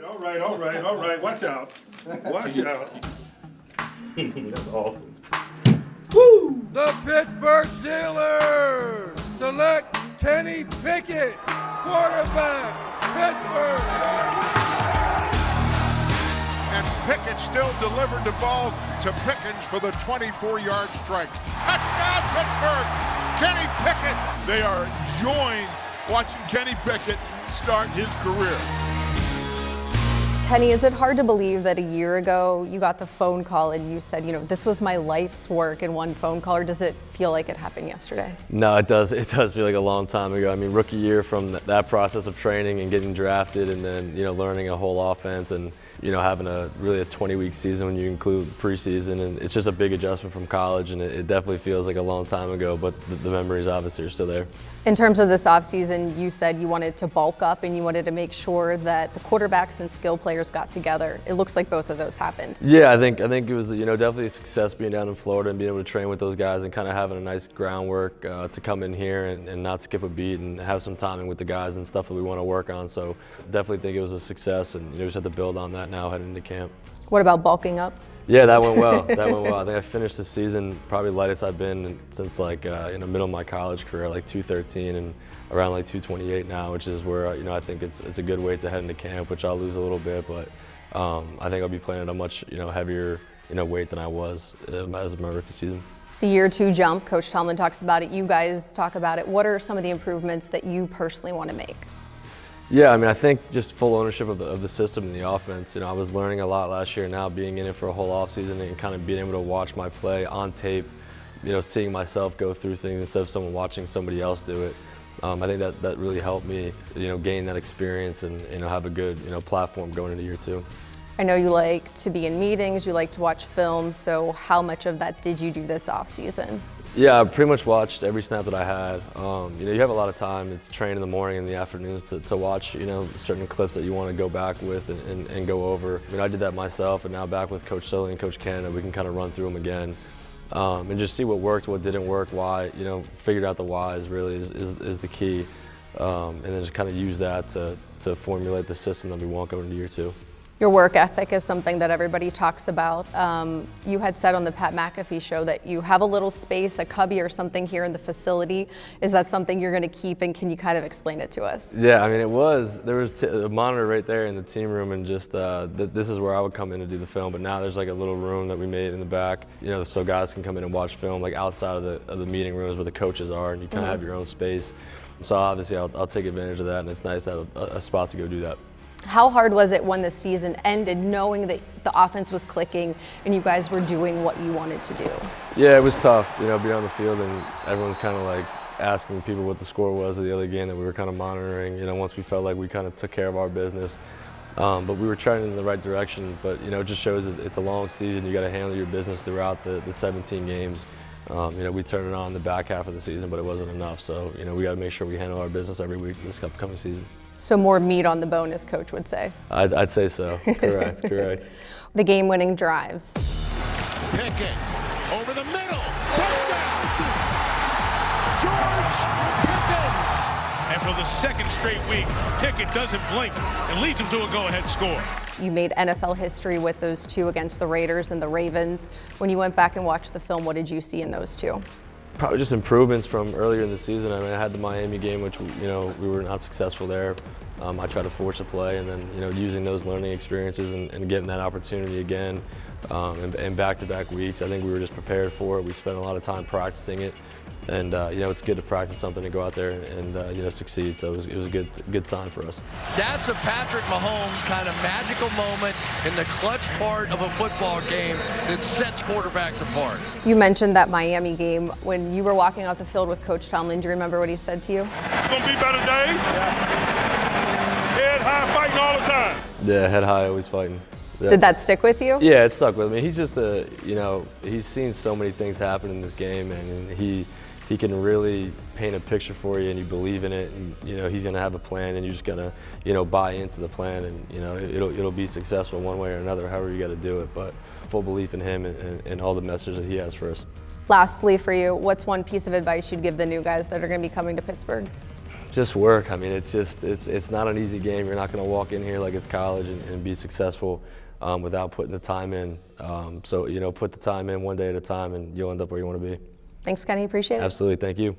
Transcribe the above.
All right. Watch out. That's awesome. Woo! The Pittsburgh Steelers select Kenny Pickett, quarterback, Pittsburgh. And Pickett still delivered the ball to Pickens for the 24-yard strike. Touchdown, Pittsburgh! Kenny Pickett. They are enjoying watching Kenny Pickett start his career. Kenny, is it hard to believe that a year ago you got the phone call and you said, this was my life's work in one phone call, or does it feel like it happened yesterday? No, it does. It does feel like a long time ago. I mean, rookie year, from that process of training and getting drafted, and then learning a whole offense, and having a 20-week season when you include preseason, and it's just a big adjustment from college, and it definitely feels like a long time ago, but the memories obviously are still there. In terms of this offseason, you said you wanted to bulk up and you wanted to make sure that the quarterbacks and skill players got together. It looks like both of those happened. Yeah, I think it was definitely a success being down in Florida and being able to train with those guys and kind of having a nice groundwork to come in here and not skip a beat and have some timing with the guys and stuff that we want to work on. So definitely think it was a success, and we just have to build on that now heading into camp. What about bulking up? Yeah, that went well. I think I finished the season probably lightest I've been since in the middle of my college career, 213, and around 228 now, which is where I think it's a good weight to head into camp, which I'll lose a little bit, but I think I'll be playing at a much heavier weight than I was as my rookie season. The year two jump, Coach Tomlin talks about it. You guys talk about it. What are some of the improvements that you personally want to make? Yeah, I mean, I think just full ownership of the system and the offense. I was learning a lot last year. Now being in it for a whole offseason and kind of being able to watch my play on tape, seeing myself go through things instead of someone watching somebody else do it. I think that really helped me, gain that experience and have a good, platform going into year two. I know you like to be in meetings, you like to watch films, so how much of that did you do this offseason? Yeah, I pretty much watched every snap that I had. You have a lot of time to train in the morning and the afternoons to watch, certain clips that you want to go back with and go over. I did that myself, and now back with Coach Sully and Coach Canada, we can kind of run through them again and just see what worked, what didn't work, why, figured out the whys really is the key, and then just kind of use that to formulate the system that we want going into year two. Your work ethic is something that everybody talks about. You had said on the Pat McAfee show that you have a little space, a cubby or something here in the facility. Is that something you're going to keep, and can you kind of explain it to us? Yeah, I mean, there was a monitor right there in the team room, and just this is where I would come in to do the film, but now there's a little room that we made in the back, so guys can come in and watch film outside of the meeting rooms where the coaches are, and you kind of have your own space. So obviously I'll take advantage of that, and it's nice to have a spot to go do that. How hard was it when the season ended, knowing that the offense was clicking and you guys were doing what you wanted to do? Yeah, it was tough, being on the field, and everyone's kind of asking people what the score was of the other game that we were kind of monitoring, once we felt like we kind of took care of our business. But we were trending in the right direction, but it just shows that it's a long season. You got to handle your business throughout the 17 games. We turned it on in the back half of the season, but it wasn't enough. So, we got to make sure we handle our business every week this upcoming season. So more meat on the bone, as Coach would say. I'd say so. Correct. The game-winning drives. Pickett over the middle. Touchdown! George Pickens! And for the second straight week, Pickett doesn't blink and leads him to a go-ahead score. You made NFL history with those two against the Raiders and the Ravens. When you went back and watched the film, what did you see in those two? Probably just improvements from earlier in the season. I mean, I had the Miami game, which we were not successful there. I tried to force a play, and then using those learning experiences and getting that opportunity again, and back-to-back weeks. I think we were just prepared for it. We spent a lot of time practicing it, and it's good to practice something and go out there and succeed. So it was a good sign for us. That's a Patrick Mahomes kind of magical moment in the clutch part of a football game that sets quarterbacks apart. You mentioned that Miami game. When you were walking off the field with Coach Tomlin, do you remember what he said to you? It's going to be better days. Head high, fighting all the time. Yeah, head high, always fighting. Yeah. Did that stick with you? Yeah, it stuck with me. He's just he's seen so many things happen in this game, and he can really paint a picture for you, and you believe in it, and he's going to have a plan, and you're just going to buy into the plan, and it'll be successful one way or another, however you got to do it. But full belief in him and all the messages that he has for us. Lastly, for you, what's one piece of advice you'd give the new guys that are going to be coming to Pittsburgh? Just work. I mean, it's not an easy game. You're not going to walk in here like it's college and be successful without putting the time in. So, you know, put the time in one day at a time, and you'll end up where you want to be. Thanks, Kenny. Appreciate it. Absolutely. Thank you.